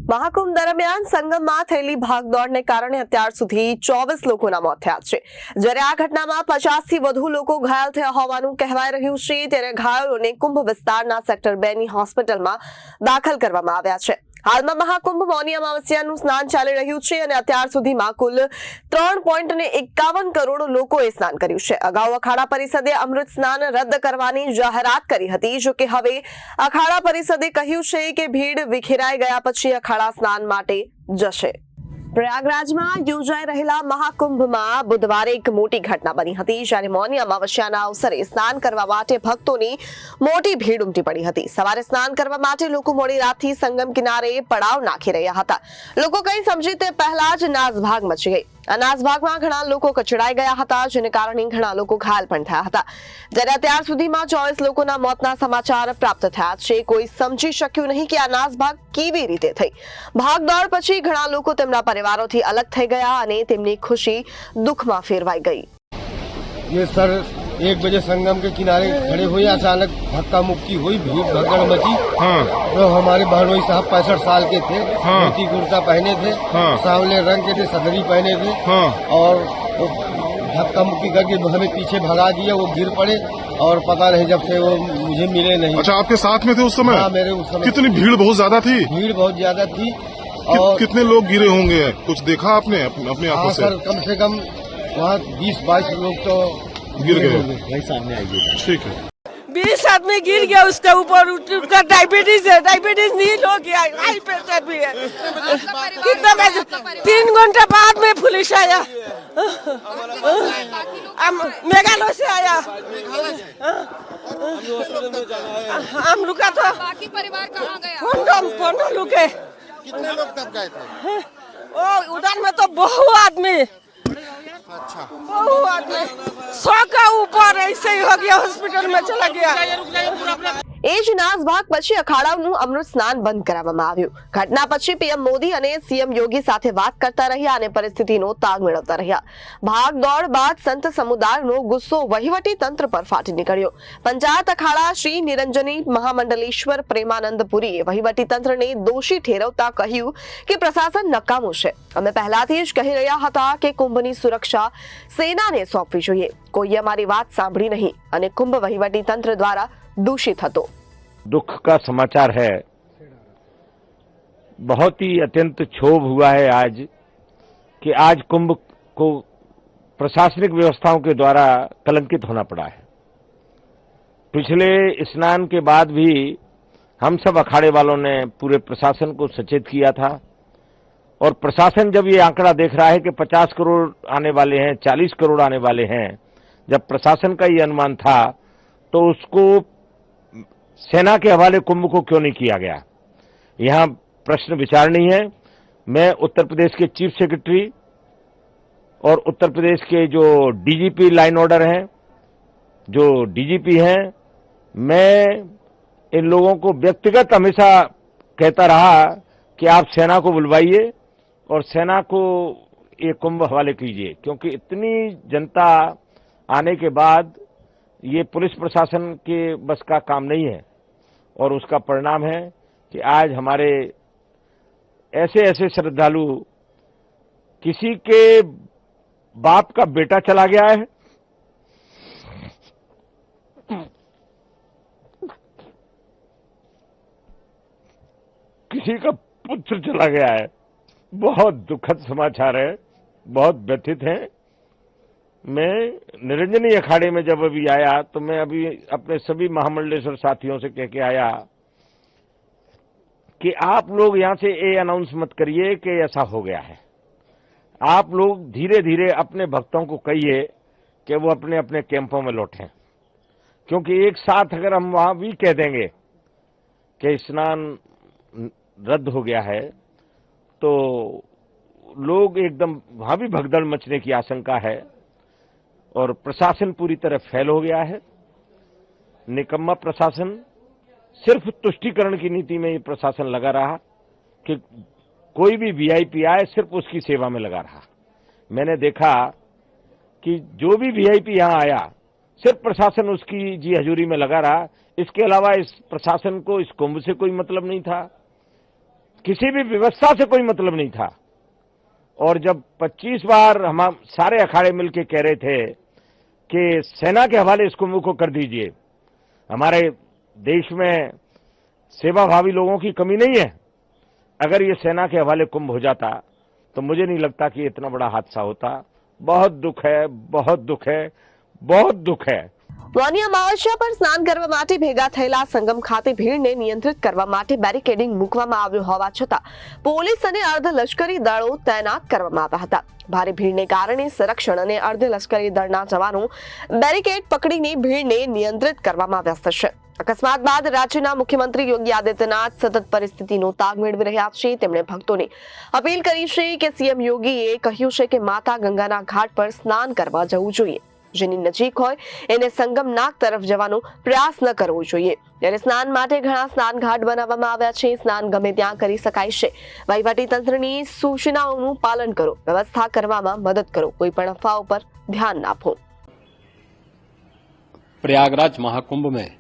મહાકુંભ દરમિયાન સંગમમાં થયેલી ભાગદોડને કારણે અત્યાર સુધી 24 લોકોના મોત થયા છે, જ્યારે આ ઘટનામાં 50 થી વધુ લોકો ઘાયલ થયા હોવાનું કહેવાઈ રહ્યું છે। ત્યારે ઘાયલોને કુંભ વિસ્તારના સેક્ટર 2 ની હોસ્પિટલમાં દાખલ કરવામાં આવ્યા છે। હાલમાં મહાકુંભ મૌની અમાવસ્યાનું સ્નાન ચાલી રહ્યું છે અને અત્યાર સુધીમાં કુલ 3.51 કરોડ લોકોએ સ્નાન કર્યું છે। અગાઉ અખાડા પરિષદે અમૃત સ્નાન રદ કરવાની જાહેરાત કરી હતી, જો કે હવે અખાડા પરિષદે કહ્યું છે કે ભીડ વિખેરાઈ ગયા પછી અખાડા સ્નાન માટે જશે। પ્રયાગરાજમાં યોજાઈ રહેલા મહાકુંભમાં બુધવારે એક મોટી ઘટના બની હતી, જ્યારે મૌની અમાવસ્યાના અવસરે સ્નાન કરવા માટે ભક્તોની મોટી ભીડ ઉમટી પડી હતી। સવારે સ્નાન કરવા માટે લોકો મોડી રાતથી સંગમ કિનારે પડાવ નાખી રહ્યા હતા। લોકો કંઈ સમજે તે પહેલા જ નાસભાગ મચી ગઈ। આ નાસભાગમાં ઘણા લોકો કચડાઈ ગયા હતા, જેને કારણે ઘણા લોકો ઘાયલ પણ થયા હતા। જ્યારે અત્યાર સુધીમાં 24 લોકોના મોતના સમાચાર પ્રાપ્ત થયા છે। કોઈ સમજી શક્યું નહીં કે આ નાસભાગ કેવી રીતે થઈ। ભાગદોડ પછી ઘણા લોકો તેમના परिवारों अलग थे गया અને તેમની ખુશી દુઃખમાં ફેરવાઈ ગઈ। ये सर 1 बजे संगम के किनारे खड़े हुए, अचानक धक्का मुक्की हुई, भीड़ भगड़ मची। तो हमारे बहनोई साहब 65 साल के थे, धोती कुर्ता पहने थे, सांवले रंग के थे, सदरी पहने थे, और वो धक्का मुक्की करके हमें पीछे भगा दिया। वो गिर पड़े और पता नहीं जब से वो मुझे मिले नहीं। अच्छा, आपके साथ में थे उस समय? हाँ, मेरे उस समय। कितनी भीड़ बहुत ज्यादा थी? भीड़ बहुत ज्यादा थी। और कितने लोग गिरे होंगे, कुछ देखा आपने अपनी आंखों से? सर कम से कम वहाँ 20-22 लोग तो गिर गए। वही सामने आएगी। ठीक है। 20 आदमी गिर गया, उसके ऊपर उसका डायबिटीज है, डायबिटीज नील हो गया, हाई प्रेशर भी है। कितना बजे? 3 घंटे बाद में पुलिस आया, मेघालय से आया। हम लोग का तो बाकी परिवार कहाँ गया? फोन लुके। कितने लोग तब गए थे? ओ उधर में तो बहुत आदमी, अच्छा, बहुत आदमी 100 का ऊपर ऐसे ही हो गया, हॉस्पिटल में चला गया। એ જ નાસભાગ પછી અખાડાનું અમૃત સ્નાન બંધ કરવામાં આવ્યું। ઘટના પછી પીએમ મોદી અને સીએમ યોગી સાથે વાત કરતા રહ્યા અને પરિસ્થિતિનો તાગ મેળવતા રહ્યા। ભાગદોડ બાદ સંત સમુદાયનો ગુસ્સો વહીવટી તંત્ર પર ફાટી નીકળ્યો। પંચાયત અખાડા શ્રી નિરંજની મહામંડલેશ્વર પ્રેમાનંદપુરીએ વહીવટી તંત્રને દોષી ઠેરવતા કહ્યું કે પ્રશાસન નકામું છે। અમે પહેલાથી જ કહી રહ્યા હતા કે કુંભની સુરક્ષા સેનાને સોંપવી જોઈએ। કોઈએ અમારી વાત સાંભળી નહીં અને કુંભ વહીવટી તંત્ર દ્વારા दूषित હતો। दुख का समाचार है, बहुत ही अत्यंत क्षोभ हुआ है आज कि आज कुंभ को प्रशासनिक व्यवस्थाओं के द्वारा कलंकित होना पड़ा है। पिछले स्नान के बाद भी हम सब अखाड़े वालों ने पूरे प्रशासन को सचेत किया था, और प्रशासन जब ये आंकड़ा देख रहा है कि 50 करोड़ आने वाले हैं, 40 करोड़ आने वाले हैं, जब प्रशासन का ये अनुमान था तो उसको सेना के हवाले कुंभ को क्यों नहीं किया गया, यहां प्रश्न विचारणीय है। मैं उत्तर प्रदेश के चीफ सेक्रेटरी और उत्तर प्रदेश के जो डीजीपी लाइन ऑर्डर हैं, जो डीजीपी हैं, मैं इन लोगों को व्यक्तिगत हमेशा कहता रहा कि आप सेना को बुलवाइए और सेना को ये कुंभ हवाले कीजिए, क्योंकि इतनी जनता आने के बाद ये पुलिस प्रशासन के बस का काम नहीं है। और उसका परिणाम है कि आज हमारे ऐसे ऐसे श्रद्धालु, किसी के बाप का बेटा चला गया है, किसी का पुत्र चला गया है। बहुत दुखद समाचार है, बहुत व्यथित है। मैं निरंजनी अखाड़े में जब अभी आया तो मैं अभी अपने सभी महामंडलेश्वर साथियों से कह के आया कि आप लोग यहां से ये अनाउंस मत करिए कि ऐसा हो गया है। आप लोग धीरे धीरे अपने भक्तों को कहिए कि वो अपने अपने कैंपों में लौटें, क्योंकि एक साथ अगर हम वहां भी कह देंगे कि स्नान रद्द हो गया है तो लोग एकदम वहां भी भगदड़ मचने की आशंका है, और प्रशासन पूरी तरह फेल हो गया है। निकम्मा प्रशासन, सिर्फ तुष्टीकरण की नीति में ये प्रशासन लगा रहा कि कोई भी वीआईपी आए सिर्फ उसकी सेवा में लगा रहा। मैंने देखा कि जो भी वीआईपी यहां आया सिर्फ प्रशासन उसकी जी हजूरी में लगा रहा। इसके अलावा इस प्रशासन को इस कुंभ से कोई मतलब नहीं था। किसी भी व्यवस्था से कोई मतलब नहीं था। और जब 25 बार हम सारे अखाड़े मिलकर कह रहे थे कि सेना के हवाले इस कुंभ को कर दीजिए, हमारे देश में सेवाभावी लोगों की कमी नहीं है, अगर ये सेना के हवाले कुंभ हो जाता तो मुझे नहीं लगता कि इतना बड़ा हादसा होता। बहुत दुख है, बहुत दुख है, बहुत दुख है। મૌની અમાવસ્યા પર સ્નાન કરવા માટે ભેગા થયેલા સંગમ ખાતે ભીડને નિયંત્રિત કરવા માટે બેરિકેડિંગ મૂકવામાં આવ્યું હોવા છતાં પોલીસ અને અર્ધલશ્કરી દળો તૈનાત કરવામાં આવ્યા હતા। ભારે ભીડને કારણે સંરક્ષણ અને અર્ધલશ્કરી દળના જવાનો બેરિકેડ પકડીને ભીડને નિયંત્રિત કરવામાં વ્યસ્ત છે। અકસ્માત બાદ રાજ્યના મુખ્યમંત્રી યોગી આદિત્યનાથ સતત પરિસ્થિતિનો તાગ મેળવી રહ્યા છે। તેમણે ભક્તોને અપીલ કરી છે કે સીએમ યોગીએ કહ્યું છે કે માતા ગંગાના ઘાટ પર સ્નાન કરવા જવું જોઈએ, જેની નજીક હોય એને સંગમ નાક તરફ જવાનો પ્રયાસ ન કરવો જોઈએ। ત્યારે સ્નાન માટે ઘણા સ્નાન ઘાટ બનાવવામાં આવ્યા છે। સ્નાન ગમે ત્યાં કરી શકાય છે। વહીવટી તંત્રની સૂચનાઓનું પાલન કરો, વ્યવસ્થા કરવામાં મદદ કરો, કોઈ પણ અફવાઓ પર ધ્યાન ના આપો। प्रयागराज महाकुंभ में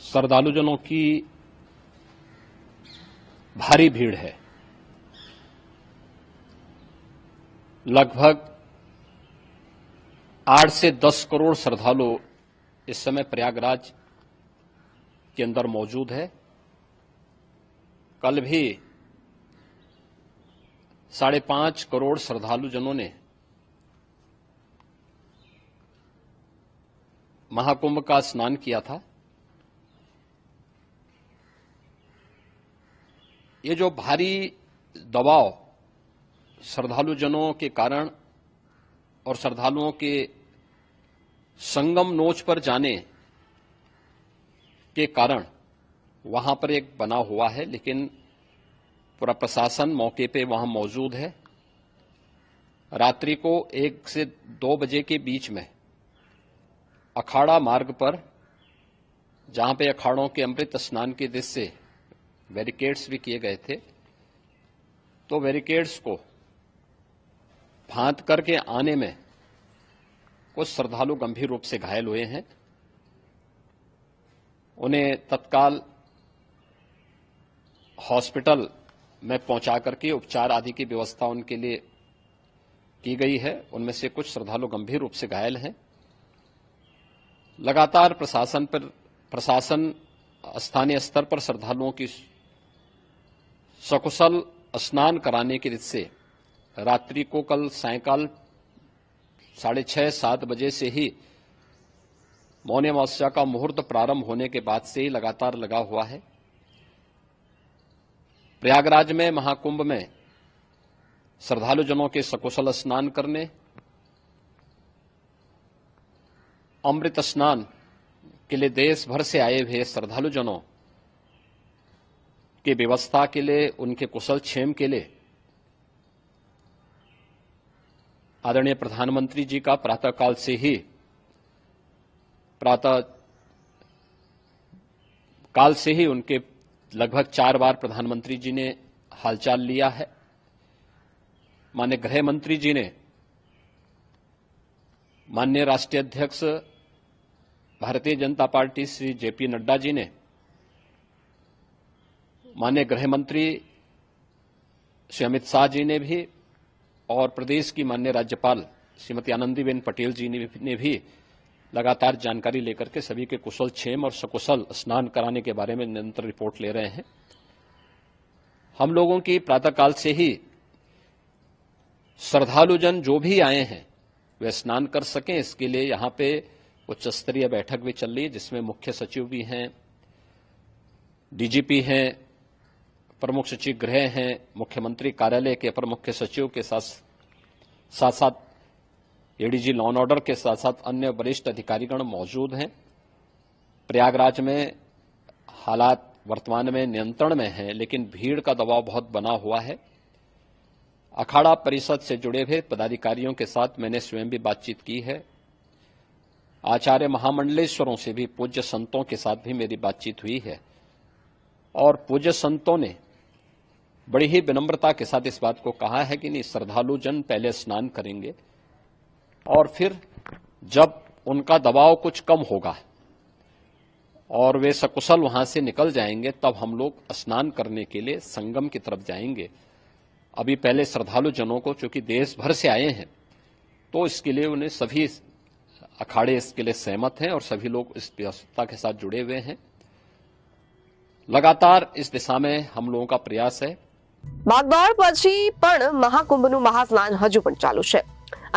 श्रद्धालुजनों की भारी भीड़ है। लगभग 8 से 10 करोड़ श्रद्धालु इस समय प्रयागराज के अंदर मौजूद है। कल भी 5.5 करोड़ श्रद्धालुजनों ने महाकुंभ का स्नान किया था। ये जो भारी दबाव श्रद्धालुजनों के कारण और श्रद्धालुओं के संगम नोच पर जाने के कारण वहां पर एक बना हुआ है, लेकिन पूरा प्रशासन मौके पे वहां मौजूद है। रात्रि को 1 से 2 बजे के बीच में अखाड़ा मार्ग पर, जहां पे अखाड़ों के अमृत स्नान के दृश्य से बैरिकेड्स भी किए गए थे, तो बैरिकेड्स को फांद करके आने में कुछ श्रद्धालु गंभीर रूप से घायल हुए हैं। उन्हें तत्काल हॉस्पिटल में पहुंचा करके उपचार आदि की व्यवस्था उनके लिए की गई है। उनमें से कुछ श्रद्धालु गंभीर रूप से घायल हैं। लगातार प्रशासन स्थानीय स्तर पर श्रद्धालुओं की सकुशल स्नान कराने की रीत से रात्रि को कल सायंकाल 6:30-7 बजे से ही मौनी अमावस्या का मुहूर्त प्रारंभ होने के बाद से ही लगातार लगा हुआ है। प्रयागराज में महाकुंभ में श्रद्धालुजनों के सकुशल स्नान करने, अमृत स्नान के लिए देश भर से आए हुए श्रद्धालुजनों की व्यवस्था के लिए, उनके कुशल क्षेम के लिए आदरणीय प्रधानमंत्री जी का प्रातःकाल से ही उनके लगभग 4 बार प्रधानमंत्री जी ने हालचाल लिया है। माननीय गृह मंत्री जी ने, माननीय राष्ट्रीय अध्यक्ष भारतीय जनता पार्टी श्री जेपी नड्डा जी ने, माननीय गृह मंत्री श्री अमित शाह जी ने भी, और प्रदेश की माननीय राज्यपाल श्रीमती आनंदीबेन पटेल जी ने भी लगातार जानकारी लेकर के सभी के कुशल क्षेम और सकुशल स्नान कराने के बारे में निरंतर रिपोर्ट ले रहे हैं। हम लोगों की प्रातःकाल से ही श्रद्धालुजन जो भी आए हैं वे स्नान कर सकें, इसके लिए यहां पे उच्च स्तरीय बैठक भी चल रही है, जिसमें मुख्य सचिव भी हैं, डीजीपी हैं, प्रमुख सचिव गृह हैं, मुख्यमंत्री कार्यालय के अपर मुख्य सचिव के साथ साथ एडीजी लॉ एंड ऑर्डर के साथ साथ अन्य वरिष्ठ अधिकारीगण मौजूद हैं। प्रयागराज में हालात वर्तमान में नियंत्रण में हैं, लेकिन भीड़ का दबाव बहुत बना हुआ है। अखाड़ा परिषद से जुड़े हुए पदाधिकारियों के साथ मैंने स्वयं भी बातचीत की है। आचार्य महामंडलेश्वरों से भी, पूज्य संतों के साथ भी मेरी बातचीत हुई है, और पूज्य संतों ने बड़ी ही विनम्रता के साथ इस बात को कहा है कि नहीं, श्रद्धालु जन पहले स्नान करेंगे और फिर जब उनका दबाव कुछ कम होगा और वे सकुशल वहां से निकल जाएंगे तब हम लोग स्नान करने के लिए संगम की तरफ जाएंगे। अभी पहले श्रद्धालु जनों को, चूंकि देश भर से आए हैं, तो इसके लिए उन्हें सभी अखाड़े इसके लिए सहमत हैं और सभी लोग इस व्यवस्था के साथ जुड़े हुए हैं। लगातार इस दिशा में हम लोगों का प्रयास है। ભાગદોડ પછી પણ મહાકુંભનું મહાસ્નાન હજુ પણ ચાલુ છે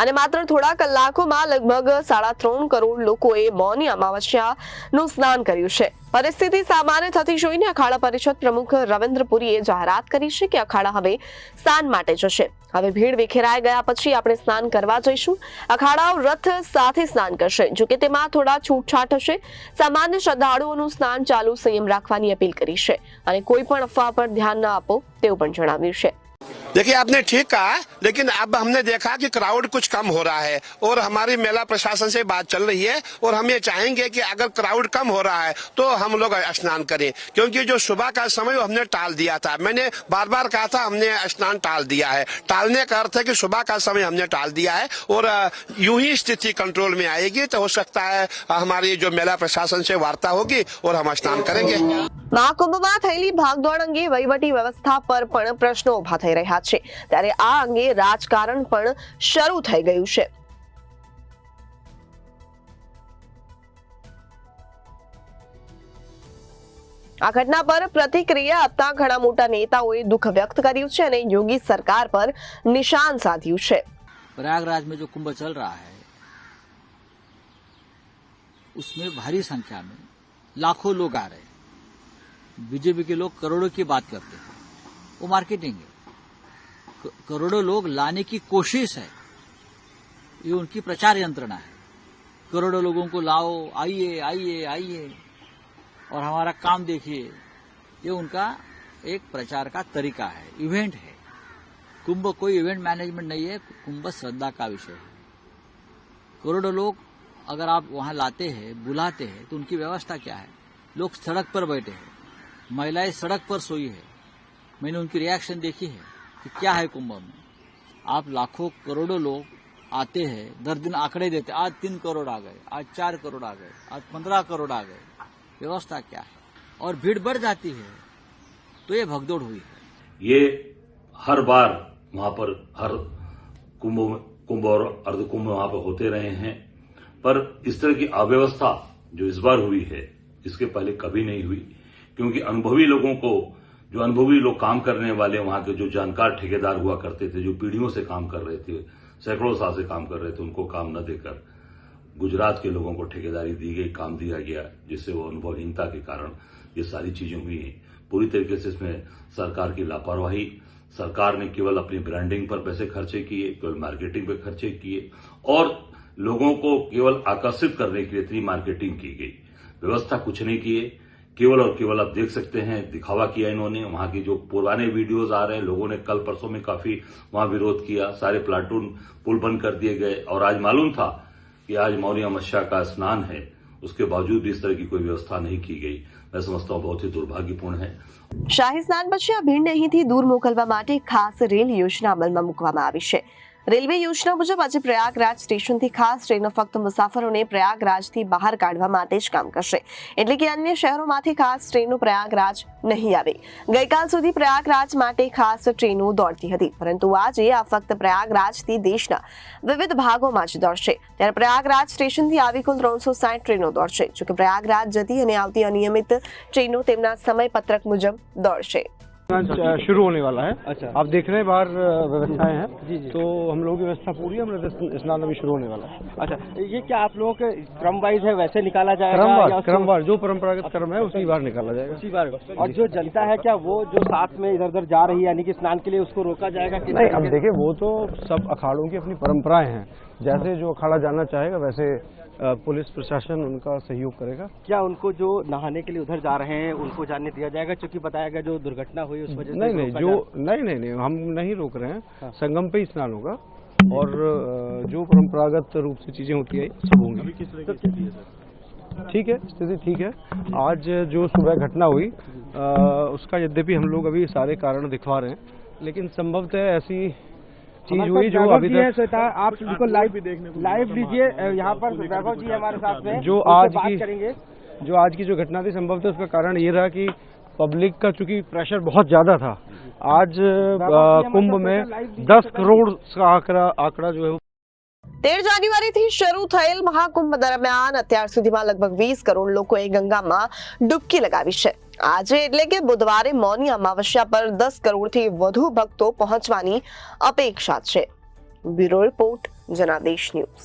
અને માત્ર થોડા કલાકોમાં લગભગ 3.5 કરોડ લોકોએ મૌની અમાવસ્યાનું સ્નાન કર્યું છે। પરિસ્થિતિ સામાન્ય થતી જોઈને અખાડા પરિષદ પ્રમુખ રવિન્દ્ર પુરીએ જાહેરાત કરી છે કે અખાડા હવે સ્નાન માટે જશે। હવે ભીડ વિખેરાઈ ગયા પછી આપણે સ્નાન કરવા જઈશું। અખાડાઓ રથ સાથે સ્નાન કરશે, જો કે તેમાં થોડા છૂટછાટ હશે। સામાન્ય શ્રદ્ધાળુઓનું સ્નાન ચાલુ સંયમ રાખવાની અપીલ કરી છે અને કોઈ પણ અફવા પર ધ્યાન ન આપો તેવું પણ જણાવ્યું છે। देखिए, आपने ठीक कहा, लेकिन अब हमने देखा कि क्राउड कुछ कम हो रहा है और हमारी मेला प्रशासन से बात चल रही है और हम ये चाहेंगे कि अगर क्राउड कम हो रहा है तो हम लोग स्नान करें, क्योंकि जो सुबह का समय वो हमने टाल दिया था। मैंने बार बार कहा था हमने स्नान टाल दिया है। टालने का अर्थ है कि सुबह का समय हमने टाल दिया है और यूं ही स्थिति कंट्रोल में आएगी तो हो सकता है हमारी जो मेला प्रशासन से वार्ता होगी और हम स्नान करेंगे। મહાકુંભમાં થયેલી ભાગદોડ અંગે વહીવટી વ્યવસ્થા પર પણ પ્રશ્નો ઉભા થઈ રહ્યા છે, ત્યારે આ અંગે રાજકારણ પણ શરૂ થઈ ગયું છે। આ ઘટના પર પ્રતિક્રિયા આપતા ઘણા મોટા નેતાઓએ દુઃખ વ્યક્ત કર્યું છે અને યોગી સરકાર પર નિશાન સાધ્યું છે। प्रयागराज में जो कुंभ चल रहा है उसमें भारी संख्या में लाखों लोग आ रहे हैं। बीजेपी के लोग करोड़ों की बात करते हैं, वो मार्केटिंग है। करोड़ों लोग लाने की कोशिश है, ये उनकी प्रचार यंत्रणा है। करोड़ों लोगों को लाओ, आइए आइए आइए और हमारा काम देखिए, ये उनका एक प्रचार का तरीका है, इवेंट है। कुंभ कोई इवेंट मैनेजमेंट नहीं है, कुंभ श्रद्धा का विषय है। करोड़ों लोग अगर आप वहां लाते हैं, बुलाते हैं, तो उनकी व्यवस्था क्या है? लोग सड़क पर बैठे हैं, महिलाएं सड़क पर सोई है। मैंने उनकी रिएक्शन देखी है कि क्या है कुंभ में। आप लाखों करोड़ों लोग आते हैं, दर दिन आंकड़े देते, आज 3 करोड़ आ गए, आज 4 करोड़ आ गए, आज 15 करोड़ आ गए। व्यवस्था क्या है? और भीड़ बढ़ जाती है तो ये भगदौड़ हुई है। ये हर बार वहां पर हर कुंभ और अर्धकुंभ वहां पर होते रहे हैं, पर इस तरह की अव्यवस्था जो इस बार हुई है इसके पहले कभी नहीं हुई, क्योंकि अनुभवी लोगों को, जो अनुभवी लोग काम करने वाले वहां के जो जानकार ठेकेदार हुआ करते थे, जो पीढ़ियों से काम कर रहे थे, सैकड़ों साल से काम कर रहे थे, उनको काम न देकर गुजरात के लोगों को ठेकेदारी दी गई, काम दिया गया, जिससे वो अनुभवहीनता के कारण ये सारी चीजें हुई हैं। पूरी तरीके से इसमें सरकार की लापरवाही, सरकार ने केवल अपनी ब्रांडिंग पर पैसे खर्चे किए, केवल मार्केटिंग पर खर्चे किए और लोगों को केवल आकर्षित करने के लिए इतनी मार्केटिंग की गई, व्यवस्था कुछ नहीं किए। केवल और केवल आप देख सकते हैं दिखावा किया इन्होंने। वहां की जो पुराने वीडियोज आ रहे हैं, लोगों ने कल परसों में काफी वहां विरोध किया, सारे प्लाटून पुल बंद कर दिए गए और आज मालूम था कि आज मौनी अमावस्या का स्नान है, उसके बावजूद भी इस तरह की कोई व्यवस्था नहीं की गई। मैं समझता हूं बहुत ही दुर्भाग्यपूर्ण है। શાહી સ્નાન પછી આ ભીડને અહીંથી દૂર મોકલવા માટે ખાસ રેલ યોજના અમલમાં મૂકવામાં આવી છે। રેલવે યોજના મુજબ આજે પ્રયાગરાજ સ્ટેશનથી ખાસ ટ્રેનો ફક્ત મુસાફરોને પ્રયાગરાજથી બહાર કાઢવા માટે જ કામ કરશે, એટલે કે અન્ય શહેરોમાંથી ખાસ ટ્રેનો પ્રયાગરાજ નહીં આવે। ગઈકાલ સુધી પ્રયાગરાજ માટે ખાસ ટ્રેનો દોડતી હતી, પરંતુ આજે આ ફક્ત પ્રયાગરાજથી દેશના વિવિધ ભાગોમાં જ દોડશે। ત્યારે પ્રયાગરાજ સ્ટેશનથી આવી કુલ 360 ટ્રેનો દોડશે, જોકે પ્રયાગરાજ જતી અને આવતી અનિયમિત ટ્રેનો તેમના સમયપત્રક મુજબ દોડશે। शुरू होने वाला है। अच्छा, आप देख रहे हैं बाहर व्यवस्थाएं हैं। जी जी। तो हम लोगों की व्यवस्था पूरी है, हमारा स्नान अभी शुरू होने वाला है। अच्छा, ये क्या आप लोगों के क्रम वाइज है, वैसे निकाला जाएगा? क्रमवार जो परंपरागत क्रम है उसी बार निकाला जाएगा, उसी बार। और जो जनता है क्या वो जो साथ में इधर उधर जा रही है यानी कि स्नान के लिए, उसको रोका जाएगा कि नहीं? अब देखिए, वो तो सब अखाड़ों की अपनी परंपराएं हैं, जैसे जो अखाड़ा जाना चाहेगा वैसे पुलिस प्रशासन उनका सहयोग करेगा। क्या उनको जो नहाने के लिए उधर जा रहे हैं उनको जाने दिया जाएगा, क्योंकि बताया गया जो दुर्घटना हुई उस वजह से? नहीं, हम नहीं रोक रहे हैं। हाँ। संगम पे ही स्नान होगा और जो परंपरागत रूप से चीजें होती है सब होंगी। ठीक है, स्थिति ठीक है। आज जो सुबह घटना हुई उसका यद्यपि हम लोग अभी सारे कारण दिखवा रहे हैं, लेकिन संभवतः ऐसी चीज हुई जो अभी तक आप बिल्कुल लाइव लीजिए। यहाँ पर वैभव जी हमारे साथ में जो आज की करेंगे जो आज की जो घटना थी संभवतः उसका कारण ये रहा कि पब्लिक का चूंकि प्रेशर बहुत ज्यादा था। आज कुंभ में 10 करोड़ का आंकड़ा जो है 13 જાન્યુઆરીથી શરૂ થયેલ મહાકુંભ દરમિયાન અત્યાર સુધીમાં લગભગ 20 કરોડ લોકોએ ગંગામાં ડૂબકી લગાવી છે। આજે એટલે કે બુધવારે મૌની અમાવસ્યા પર 10 કરોડથી વધુ ભક્તો પહોંચવાની અપેક્ષા છે। Bureau report, Janadesh news.